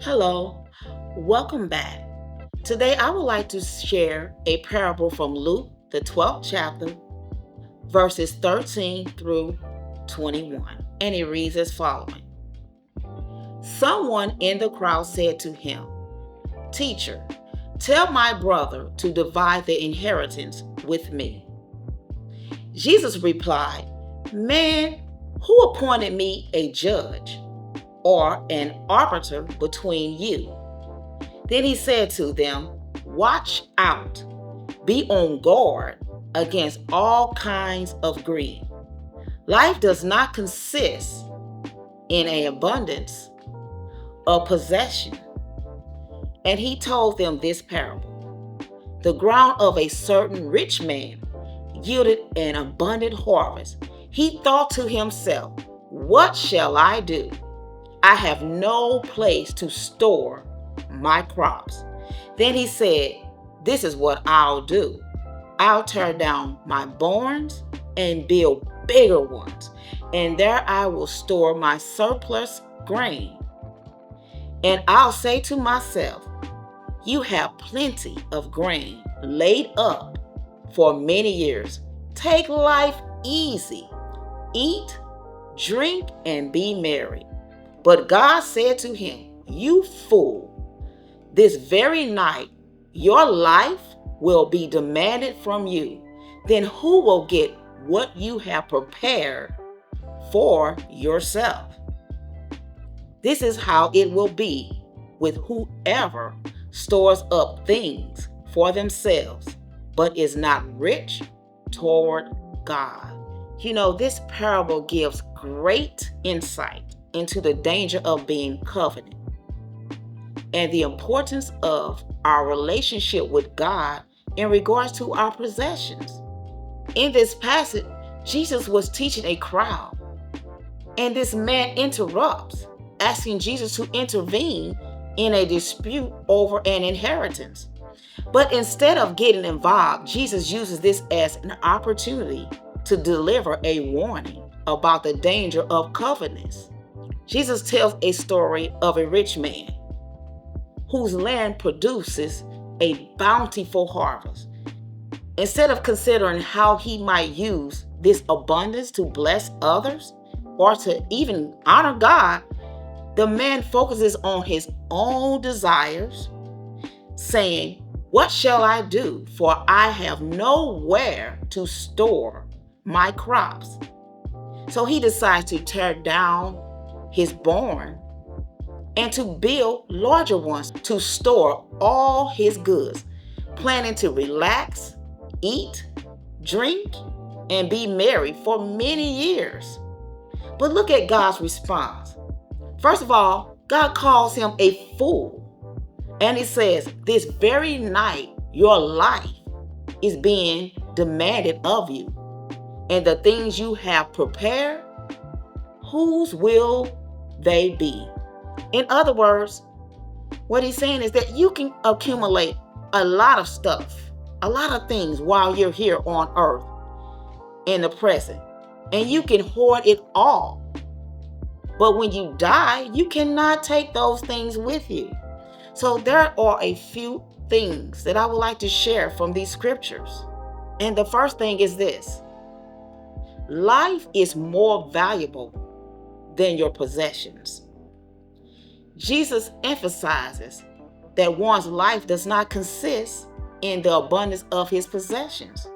Hello, welcome back. Today I would like to share a parable from Luke, the 12th chapter, verses 13 through 21. And it reads as following. Someone in the crowd said to him, Teacher, tell my brother to divide the inheritance with me. Jesus replied, Man, who appointed me a judge or an arbiter between you? Then he said to them, Watch out, be on guard against all kinds of greed. Life does not consist in an abundance of possession. And he told them this parable. The ground of a certain rich man yielded an abundant harvest. He thought to himself, What shall I do? I have no place to store my crops. Then he said, This is what I'll do. I'll tear down my barns and build bigger ones, and there I will store my surplus grain. And I'll say to myself, You have plenty of grain laid up for many years. Take life easy. Eat, drink, and be merry. But God said to him, You fool, this very night your life will be demanded from you. Then who will get what you have prepared for yourself? This is how it will be with whoever stores up things for themselves, but is not rich toward God. This parable gives great insight into the danger of being covenant and the importance of our relationship with God in regards to our possessions. In this passage, Jesus was teaching a crowd, and this man interrupts, asking Jesus to intervene in a dispute over an inheritance. But instead of getting involved, Jesus uses this as an opportunity to deliver a warning about the danger of covetousness. Jesus tells a story of a rich man whose land produces a bountiful harvest. Instead of considering how he might use this abundance to bless others or to even honor God, the man focuses on his own desires, saying, What shall I do? For I have nowhere to store my crops. So he decides to tear down his barn and to build larger ones to store all his goods, planning to relax, eat, drink, and be merry for many years. But look at God's response. First of all, God calls him a fool. And he says, This very night, your life is being demanded of you. And the things you have prepared, whose will they be? In other words, what he's saying is that you can accumulate a lot of stuff, a lot of things while you're here on earth in the present, and you can hoard it all. But when you die, you cannot take those things with you. So there are a few things that I would like to share from these scriptures. And the first thing is this: life is more valuable than your possessions. Jesus emphasizes that one's life does not consist in the abundance of his possessions.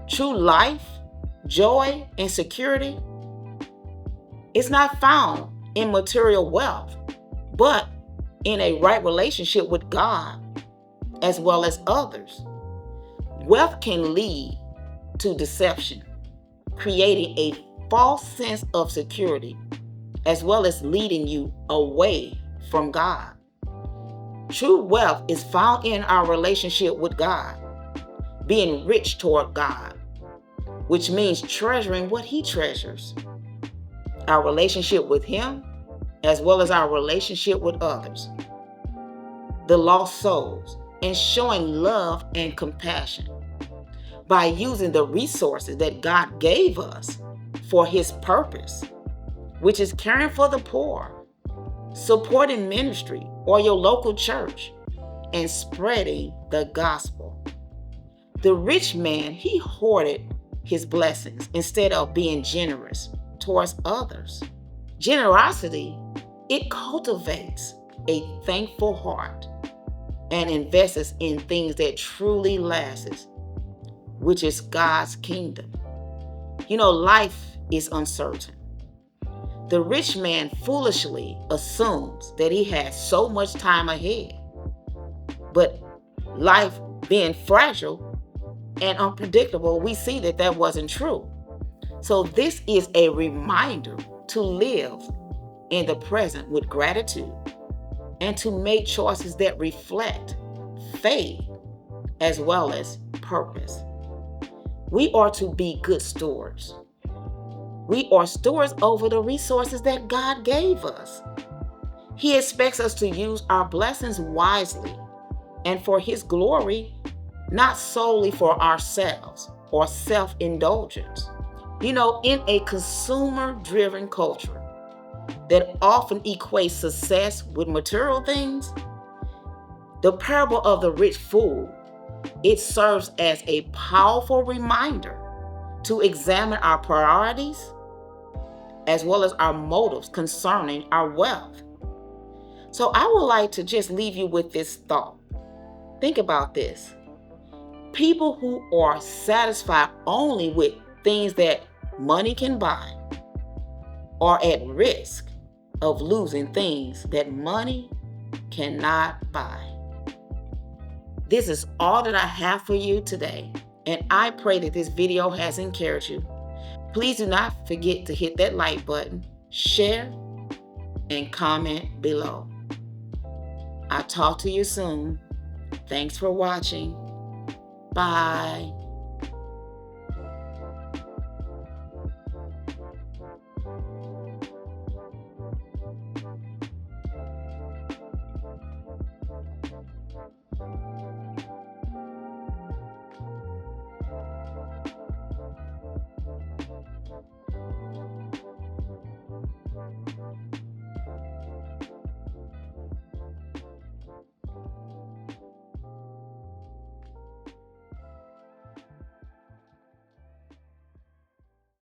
True life, joy, and security is not found in material wealth, but in a right relationship with God as well as others. Wealth can lead to deception, creating a false sense of security, as well as leading you away from God. True wealth is found in our relationship with God, being rich toward God, which means treasuring what he treasures, our relationship with him, as well as our relationship with others, the lost souls, and showing love and compassion by using the resources that God gave us for his purpose, which is caring for the poor, supporting ministry or your local church, and spreading the gospel. The rich man, he hoarded his blessings instead of being generous towards others. Generosity, it cultivates a thankful heart and invests in things that truly lasts, which is God's kingdom. Life is uncertain. The rich man foolishly assumes that he has so much time ahead. But life being fragile and unpredictable, we see that that wasn't true. So this is a reminder to live in the present with gratitude and to make choices that reflect faith as well as purpose. We are to be good stewards. We are stewards over the resources that God gave us. He expects us to use our blessings wisely and for His glory, not solely for ourselves or self-indulgence. In a consumer-driven culture that often equates success with material things, the parable of the rich fool, it serves as a powerful reminder to examine our priorities as well as our motives concerning our wealth. So I would like to just leave you with this thought. Think about this. People who are satisfied only with things that money can buy are at risk of losing things that money cannot buy. This is all that I have for you today, and I pray that this video has encouraged you. Please do not forget to hit that like button, share, and comment below. I'll talk to you soon. Thanks for watching. Bye.